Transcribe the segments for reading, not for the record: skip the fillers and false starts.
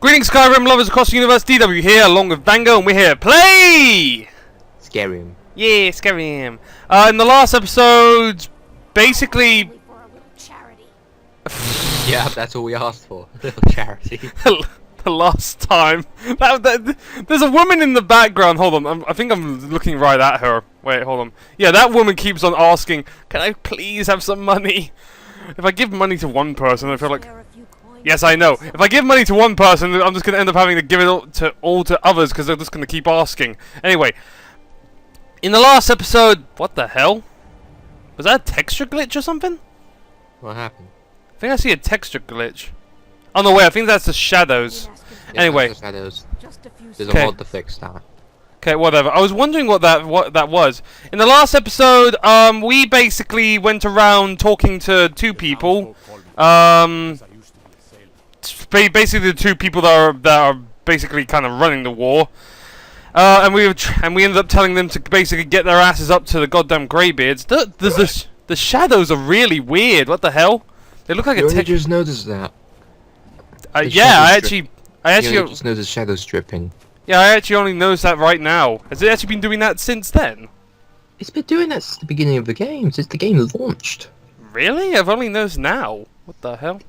Greetings, Skyrim lovers across the universe. DW here, along with Vango, and we're here to play SKYRIM. Yeah, SKYRIM. In the last episode, basically, Yeah, that's all we asked for. A little charity. the last time, there's a woman in the background. Hold on, I think I'm looking right at her. Wait, hold on. Yeah, that woman keeps on asking, "Can I please have some money?" If I give money to one person, I feel like. Yes, I know. If I give money to one person, I'm just going to end up having to give it all to others because they're just going to keep asking. Anyway, in the last episode, what the hell? Was that a texture glitch or something? What happened? I think I see a texture glitch. Oh no, wait, I think that's the shadows. Yeah, Anyway. that's the shadows. There's a mod to fix that. Okay, whatever. I was wondering what that was. In the last episode, we basically went around talking to two people. Basically the two people that are basically kind of running the war, and we ended up telling them to basically get their asses up to the goddamn greybeards. The shadows are really weird. What the hell? They look like you only just noticed that. Yeah, I actually just noticed shadow stripping. Yeah, I actually only noticed that right now. Has it actually been doing that since then? It's been doing that since the beginning of the game, since the game launched. Really? I've only noticed now. What the hell?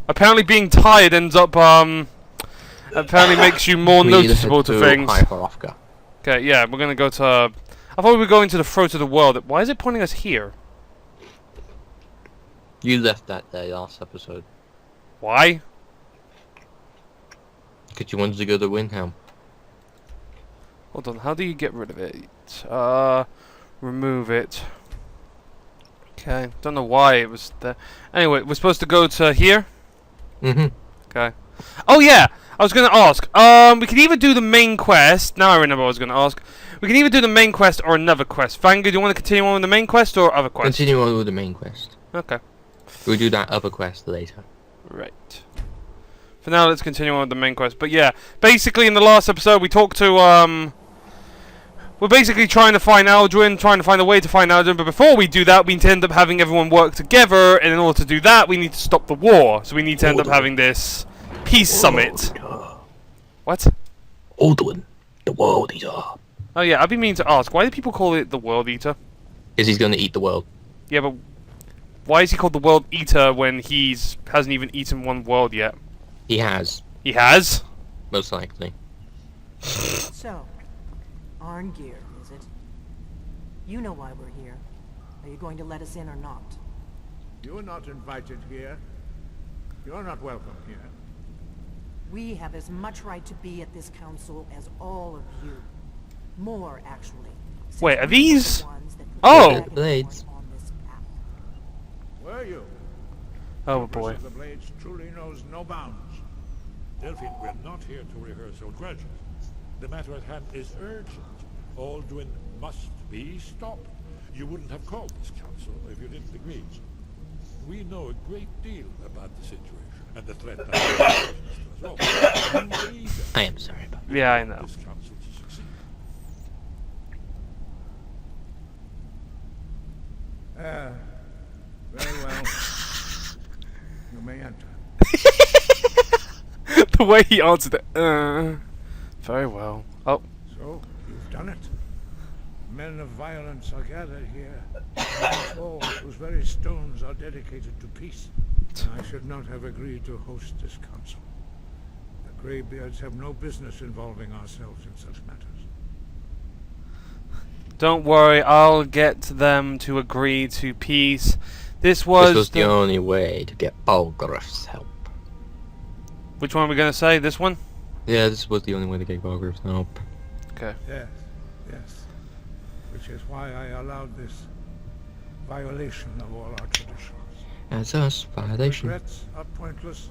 Apparently being tired ends up, apparently makes you more noticeable to things. Okay, yeah, we're gonna go to, I thought we were going to the throat of the world. Why is it pointing us here? You left that there last episode. Why? Because you wanted to go to Windhelm. Hold on, how do you get rid of it? Remove it. Okay, don't know why it was there. Anyway, we're supposed to go to here? Okay. Oh yeah, I was gonna ask. We can either do the main quest. Now I remember what I was gonna ask. We can either do the main quest or another quest. Vango, do you want to continue on with the main quest or other quest? Continue on with the main quest. Okay. We'll do that other quest later. Right. For now, let's continue on with the main quest. But yeah, basically in the last episode we talked to we're basically trying to find Aldrin, trying to find a way to find Aldrin, but before we do that, we need to end up having everyone work together, and in order to do that, we need to stop the war. So we need to end up having this peace summit. What? Aldrin, the World Eater. Oh yeah, I've been meaning to ask, why do people call it the World Eater? Because he's going to eat the world. Yeah, but why is he called the World Eater when hasn't even eaten one world yet? He has. He has? Most likely. So, Arngir, is it? You know why we're here. Are you going to let us in or not? You're not invited here. You're not welcome here. We have as much right to be at this council as all of you. More, actually. Wait, are these? Oh! The blades. Were you? Oh boy. The Blades truly knows no bounds. Delphine, we're not here to rehearse old grudges. The matter at hand is urgent. Aldrin must be stopped. You wouldn't have called this council if you didn't agree. We know a great deal about the situation and the threat that I am sorry about that. Yeah, I know. This council to succeed. Very well. You may enter. The way he answered it. Very well. Oh. So, you've done it. Men of violence are gathered here. These walls, whose very stones are dedicated to peace. I should not have agreed to host this council. The Greybeards have no business involving ourselves in such matters. Don't worry, I'll get them to agree to peace. This was the only way to get Balgruff's help. Which one are we going to say? This one? Yeah, this was the only way to get Balgruff's help. Okay. Yes, yes. Which is why I allowed this violation of all our traditions. As us, violation. Regrets are pointless.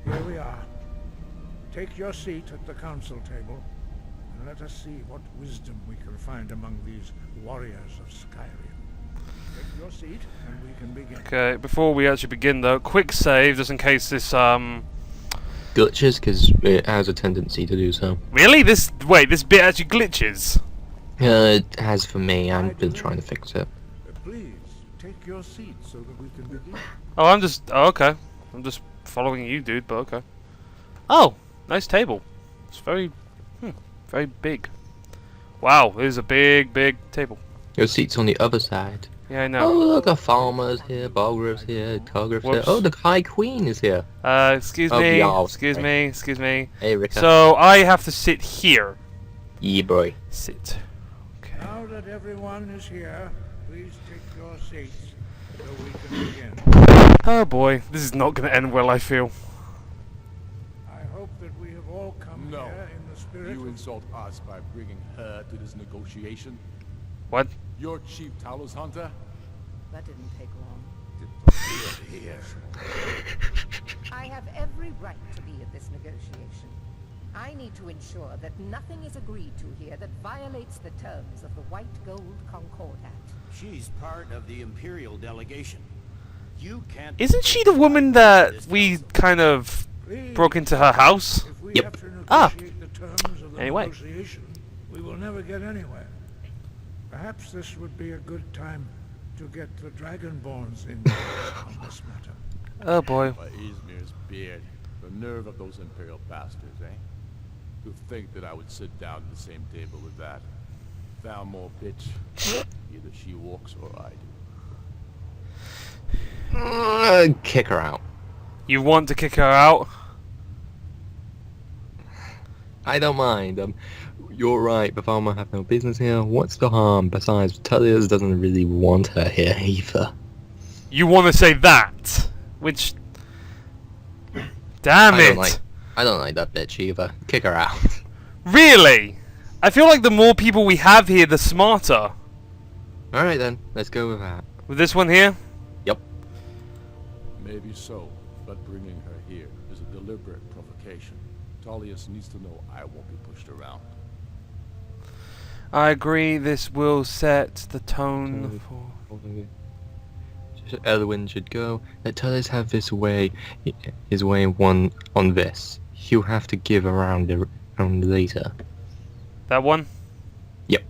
Here we are. Take your seat at the council table, and let us see what wisdom we can find among these warriors of Skyrim. Take your seat, and we can begin. Okay, before we actually begin though, quick save, just in case this, glitches, because it has a tendency to do so. Really? This bit actually glitches? It has for me, I've been trying to fix it. Please, take your seat so that we can begin. Oh, okay. I'm just following you, dude, but okay. Oh, nice table. It's very, very big. Wow, it is a big, big table. Your seat's on the other side. Yeah, I Oh, know. look, a farmer's here, Balgrove's here, Targrove's here. Whoops. Oh, the High Queen is here. Excuse Oh, me, y'all. excuse me, excuse me. Hey, Rika. So, I have to sit here. Yeah, boy. Sit. Okay. Now that everyone is here, please take your seats so we can begin. Oh boy, this is not going to end well, I feel. I hope that we have all come No. here in the spirit You of... insult us by bringing her to this negotiation? What? Your chief Talos hunter? That didn't take long. Here. I have every right to be at this negotiation. I need to ensure that nothing is agreed to here that violates the terms of the White Gold Concordat. She's part of the Imperial delegation. You can't... Isn't she the woman that we kind of Please, broke into her house? if we Yep. have to Ah. negotiate the terms of the Anyway. negotiation, we will never get anywhere. Perhaps this would be a good time to get the Dragonborns in on this matter. Oh boy. By Izmir's beard. The nerve of those Imperial bastards, eh? To think that I would sit down at the same table with that. Valmore bitch. Either she walks or I do. Kick her out. You want to kick her out? I don't mind. You're right, Bavama have no business here. What's the harm? Besides, Tullius doesn't really want her here either. You want to say that? Which... Damn it! I don't like that bitch either. Kick her out. Really? I feel like the more people we have here, the smarter. Alright then, let's go with that. With this one here? Yep. Maybe so, but bringing her here is a deliberate provocation. Tullius needs to know I won't be pushed around. I agree, this will set the tone for... Elwyn should go. Let Tullius have his way on this. He'll have to give around later. That one? Yep.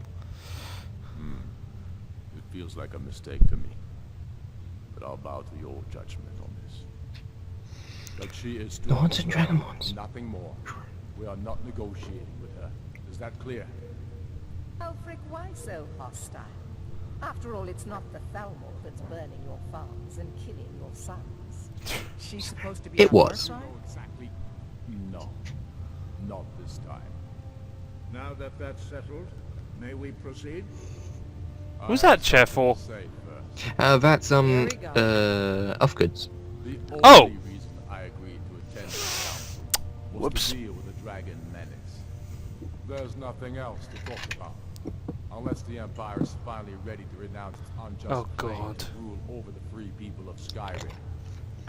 It feels like a mistake to me. But I'll bow to your judgment on this. But she is to Lords and us, Dragonborns. nothing more. We are not negotiating with her. Is that clear? Ulfric, why so hostile? After all, it's not the Thalmor that's burning your farms and killing your sons. She's supposed to be It on our was. side? Exactly. No. Not this time. Now that that's settled, may we proceed? Who's I that have chair something for? to say first. That's There we go. Offgoods. The Oh! only reason I agreed to attend this council was Whoops. to deal with the dragon menace. There's nothing else to talk about. Unless the Empire is finally ready to renounce its unjust Oh, claim God. to rule over the free people of Skyrim.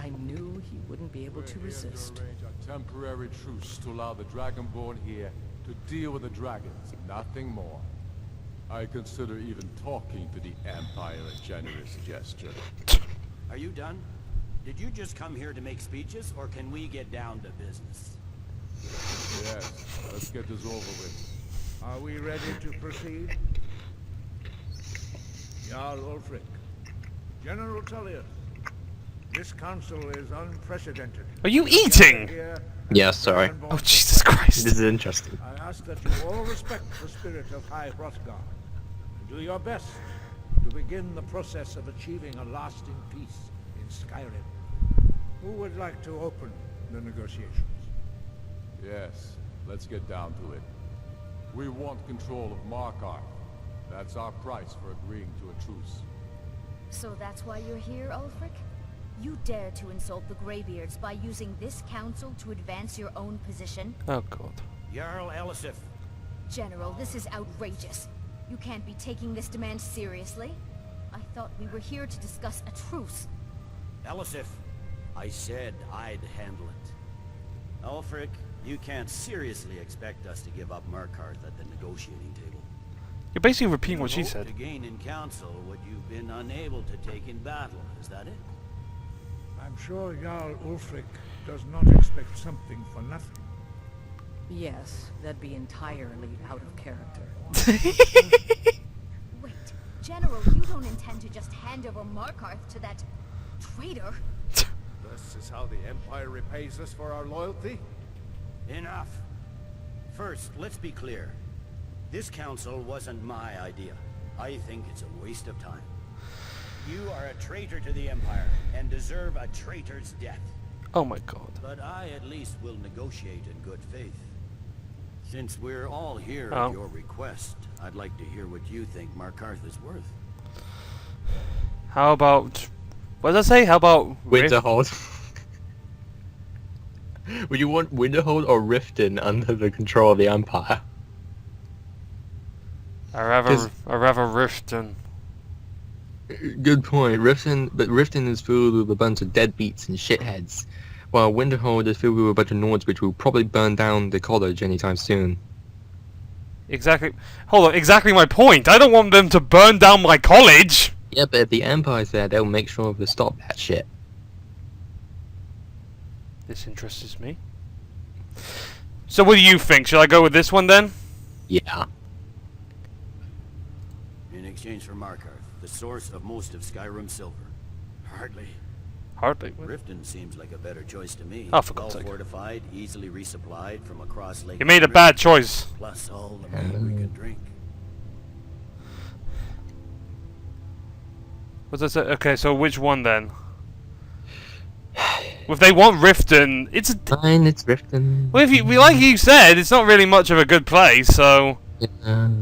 I knew he wouldn't be able to We're here resist. to arrange a temporary truce to allow the Dragonborn here to deal with the dragons, nothing more. I consider even talking to the Empire a generous gesture. Are you done? Did you just come here to make speeches, or can we get down to business? Yes, let's get this over with. Are we ready to proceed? Jarl Ulfric, General Tullius, this council is unprecedented. Are you eating? Here, Yeah, sorry. Oh, Jesus Christ. This is interesting. I ask that you all respect the spirit of High Hrothgar and do your best to begin the process of achieving a lasting peace in Skyrim. Who would like to open the negotiations? Yes, let's get down to it. We want control of Markarth. That's our price for agreeing to a truce. So that's why you're here, Ulfric? You dare to insult the Greybeards by using this council to advance your own position? Oh, God. Jarl Elisif, General, this is outrageous. You can't be taking this demand seriously. I thought we were here to discuss a truce. Elisif, I said I'd handle it. Ulfric, you can't seriously expect us to give up Markarth at the negotiating table. You're basically repeating You what she hope said. to gain in council what you've been unable to take in battle, is that it? I'm sure Jarl Ulfric does not expect something for nothing. Yes, that'd be entirely out of character. Wait, General, you don't intend to just hand over Markarth to that traitor? This is how the Empire repays us for our loyalty? Enough. First, let's be clear. This council wasn't my idea. I think it's a waste of time. You are a traitor to the Empire and deserve a traitor's death. Oh my god. But I at least will negotiate in good faith. Since we're all here Oh. at your request, I'd like to hear what you think Markarth is worth. How about... What did I say? How about... Rift? Winterhold. Would you want Winterhold or Riften under the control of the Empire? I rather Riften. Good point. Riften is filled with a bunch of deadbeats and shitheads, while Winterhold is filled with a bunch of Nords which will probably burn down the college anytime soon. Exactly. Hold on, exactly my point. I don't want them to burn down my college! Yeah, but if the Empire's there, they'll make sure to stop that shit. This interests me. So what do you think? Should I go with this one then? Yeah. In exchange for Markarth, the source of most of Skyrim's silver. Hardly. Hardly. Riften seems like a better choice to me. Oh, for God's sake. Well fortified, easily resupplied from across Lake. You made a bad choice. Plus all the money we can drink. What's that say? Okay, so which one then? If they want Riften, it's Fine, it's Riften. well, like you said, it's not really much of a good place. So,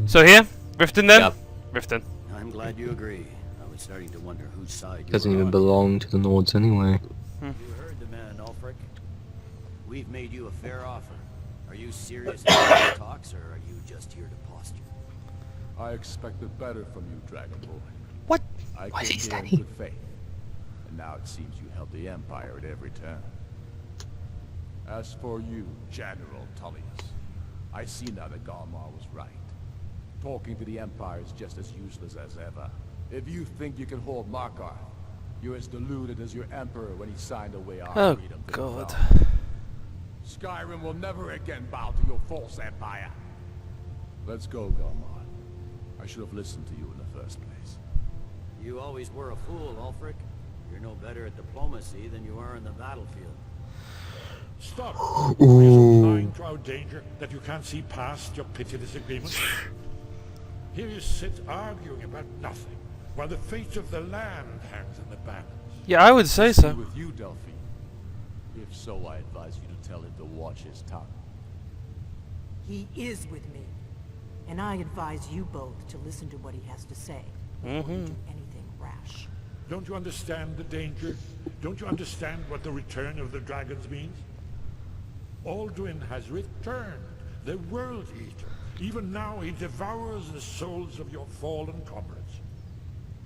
so here, Riften then. Yep. Riften. I'm glad you agree. I was starting to wonder whose side you Doesn't were even on. belong to the Nords anyway. You heard the man, Ulfric. We've made you a fair offer. Are you serious about the talks, or are you just here to posture? I expected better from you, Dragon Boy. What? I Why is he came here in standing? good faith. And now it seems you help the Empire at every turn. As for you, General Tullius, I see now that Galmar was right. Talking to the Empire is just as useless as ever. If you think you can hold Markarth, you're as deluded as your Emperor when he signed away our Oh freedom to God. the Throne. Skyrim will never again bow to your false empire. Let's go, Galmar. I should have listened to you in the first place. You always were a fool, Ulfric. You're no better at diplomacy than you are in the battlefield. Stop. Are you so blind to our danger that you can't see past your petty disagreements? Here you sit arguing about nothing, while the fate of the land hangs in the balance. Yeah, I would say so. With you, Delphine. If so, I advise you to tell him to watch his tongue. He is with me. And I advise you both to listen to what he has to say before you do anything rash. Don't you understand the danger? Don't you understand what the return of the dragons means? Alduin has returned, the World Eater. Even now he devours the souls of your fallen comrades.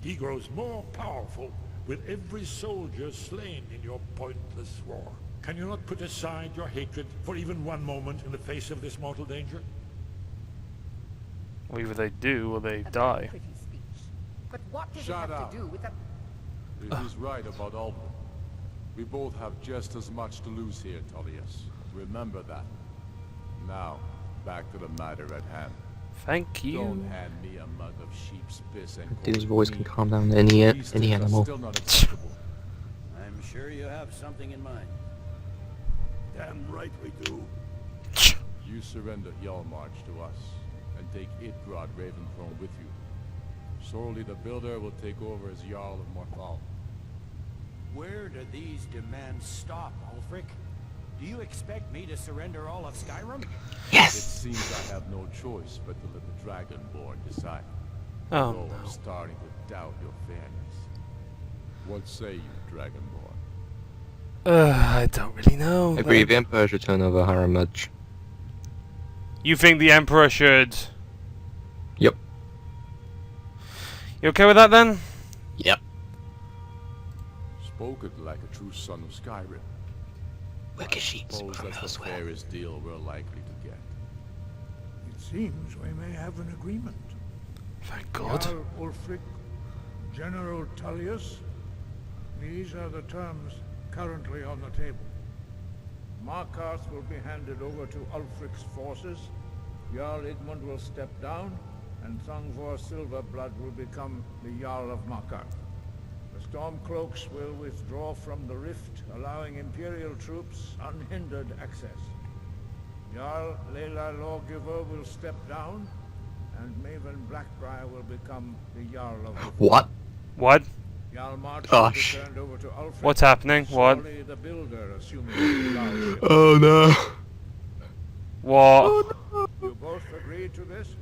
He grows more powerful with every soldier slain in your pointless war. Can you not put aside your hatred for even one moment in the face of this mortal danger? Well, either they do or they A very die. pretty speech. But what does Shut it have up. to do with the... He's right about Alduin. We both have just as much to lose here, Tullius. Remember that. Now, back to the matter at hand. Thank you. Don't hand me a mug of sheep's piss and Dude's call voice me. can calm down any These things are animal. still not acceptable. I'm sure you have something in mind. Damn right we do. You surrender Hjalmarch to us, and take Idgrod Raventhrone with you. Sorely the Builder will take over as Jarl of Morthal. Where do these demands stop, Ulfric? Do you expect me to surrender all of Skyrim? It seems I have no choice but to let the Dragonborn decide. Oh Though I'm no. starting to doubt your fairness. What say you, Dragonborn? I don't really know. Agree, the Emperor should turn over Haramudge. You think the Emperor should... Yep. You okay with that then? Yep. Spoken like a true son of Skyrim. Wicked sheep Suppose from that's the elsewhere. fairest deal we're likely to get. It seems we may have an agreement. Thank God. Jarl Ulfric, General Tullius, these are the terms currently on the table. Markarth will be handed over to Ulfric's forces, Jarl Igmund will step down, and Thongvor Silverblood will become the Jarl of Markarth. The Stormcloaks will withdraw from the rift, allowing Imperial troops unhindered access. Jarl Layla Lawgiver will step down, and Maven Blackbriar will become the Jarl of the What? What? Jarl March Gosh. will be turned over to Ulfric. What's happening? What? Sorely the Builder assuming the Jarlship. Oh no. What? You both agree to this?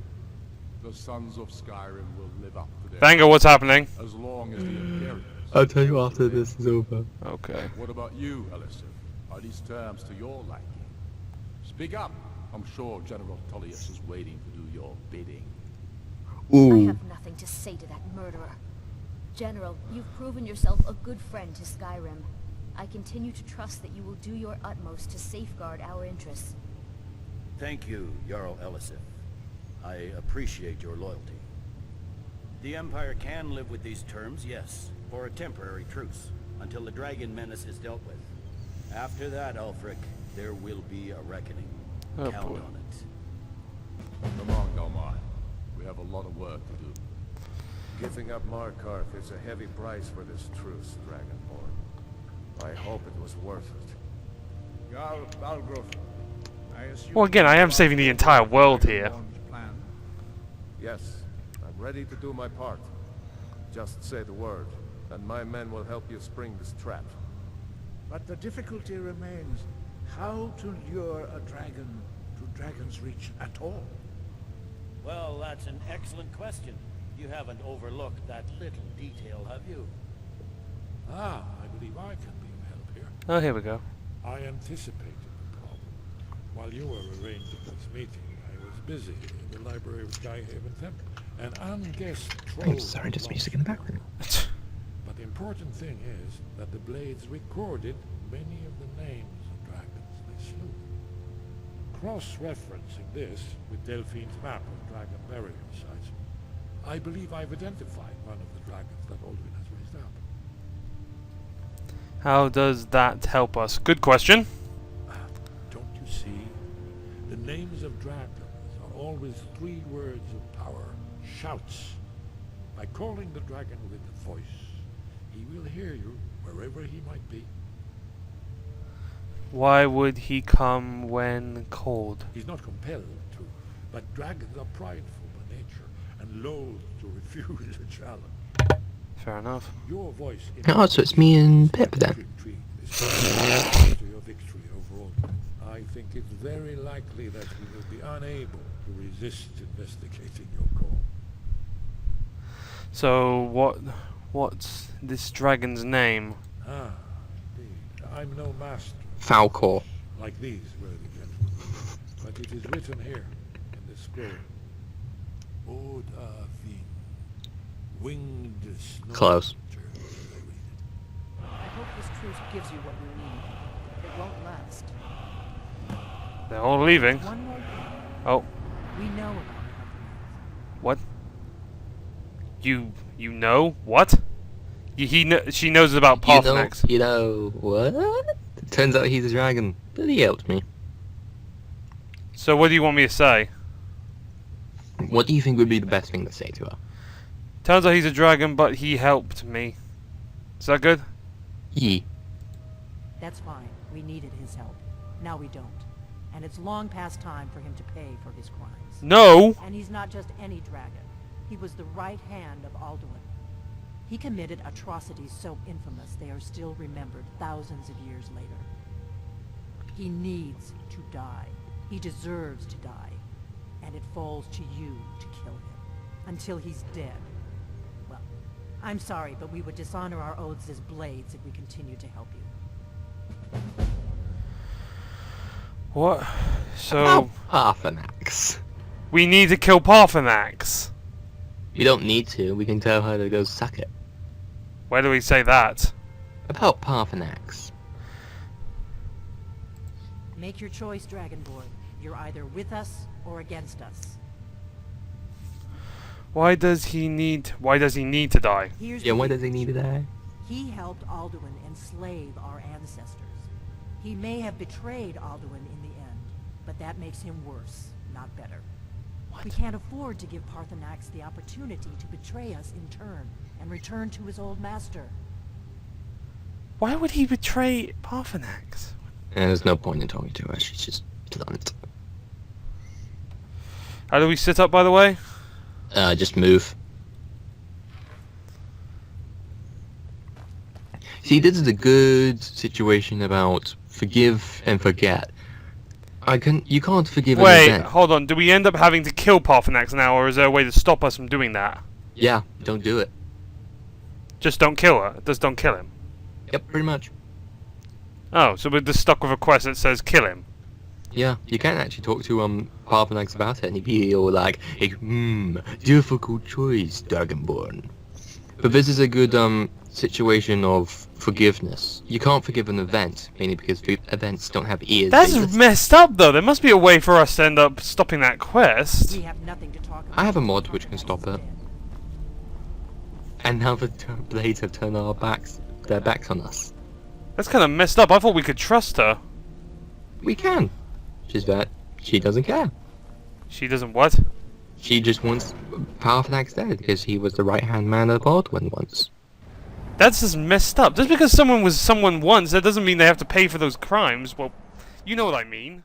The sons of Skyrim will live up to their Vango, what's happening? as long as the Imperials. I'll tell you after this is over. Okay. What about you, Elisif? Are these terms to your liking? Speak up. I'm sure General Tullius is waiting to do your bidding. I Ooh. have nothing to say to that murderer. General, you've proven yourself a good friend to Skyrim. I continue to trust that you will do your utmost to safeguard our interests. Thank you, Jarl Elisif. I appreciate your loyalty. The Empire can live with these terms, yes, for a temporary truce, until the dragon menace is dealt with. After that, Ulfric, there will be a reckoning. Oh, Count boy. on it. Come on, Galmar. We have a lot of work to do. Giving up Markarth is a heavy price for this truce, Dragonborn. I hope it was worth it. Jarl Balgruuf, I assume... Well, again, I am saving the entire world here. Dragonborn's plan. Yes, I'm ready to do my part. Just say the word, and my men will help you spring this trap. But the difficulty remains how to lure a dragon to Dragon's Reach at all. Well, that's an excellent question. You haven't overlooked that little detail, have you? Ah, I believe I can be of help here. Oh, here we go. I anticipated the problem. While you were arranging this meeting, I was busy in the library of Skyhaven Temple. An unguessed troll... I'm sorry, just music in the background. But the important thing is that the blades recorded many of the names of dragons they slew. Cross-referencing this with Delphine's map of dragon burial sites, I believe I've identified one of the dragons that Alduin has raised up. How does that help us? Good question. Don't you see? The names of dragons are always 3 words of power. Shouts. By calling the dragon with a voice, he will hear you wherever he might be. Why would he come when cold? He's not compelled to, but dragons are prideful by nature and loath to refuse a challenge. Fair enough. Your voice... Oh, so it's me and Pip then. To your victory overall. I think it's very likely that he will be unable to resist investigating your call. So what's this dragon's name? Ah, indeed. I'm no master Falcor. like these worthy gentlemen, but it is written here in this scroll. Oda Ving, winged snow. Close. I hope this truce gives you what you need. It won't last. They're all leaving. One more thing. Oh, We know about Parthenos. what? You know what? She knows about Parthenax. You know what? Turns out he's a dragon, but he helped me. So what do you want me to say? What do you think would be the best thing to say to her? Turns out he's a dragon, but he helped me. Is that good? Yee. That's fine. We needed his help. Now we don't. And it's long past time for him to pay for his crimes. No! And he's not just any dragon. He was the right hand of Alduin. He committed atrocities so infamous they are still remembered thousands of years later. He needs to die. He deserves to die. And it falls to you to kill him. Until he's dead. Well, I'm sorry, but we would dishonor our oaths as blades if we continued to help you. What? So Parthenax. we need to kill Parthenax. You don't need to. We can tell her to go suck it. Where do we say that? About Parthenax. Make your choice, Dragonborn. You're either with us or against us. Why does he need to die? Here's Yeah, the why thing. does he need to die? He helped Alduin enslave our ancestors. He may have betrayed Alduin in the end, but that makes him worse, not better. We can't afford to give Parthenax the opportunity to betray us in turn and return to his old master. Why would he betray Parthenax? And there's no point in talking to her. She's just blunt. How do we sit up, by the way? Just move. See, this is a good situation about forgive and forget. You can't forgive an Wait, event. hold on. Do we end up having to kill Parthenax now, or is there a way to stop us from doing that? Yeah, don't do it. Just don't kill her. Just don't kill him. Yep, pretty much. Oh, so we're just stuck with a quest that says kill him. Yeah, you can actually talk to Parthenax about it, and he'd be all like, difficult choice, Dragonborn. But this is a good situation of forgiveness. You can't forgive an event, mainly because events don't have ears. That's messed up, though. There must be a way for us to end up stopping that quest. We have nothing to talk about. I have a mod which can stop it. And now the blades have turned their backs on us. That's kind of messed up. I thought we could trust her. We can. Just that she doesn't care. She doesn't what? She just wants Parthenax dead because he was the right-hand man of Baldwin once. That's just messed up. Just because someone was someone once, that doesn't mean they have to pay for those crimes. Well, you know what I mean.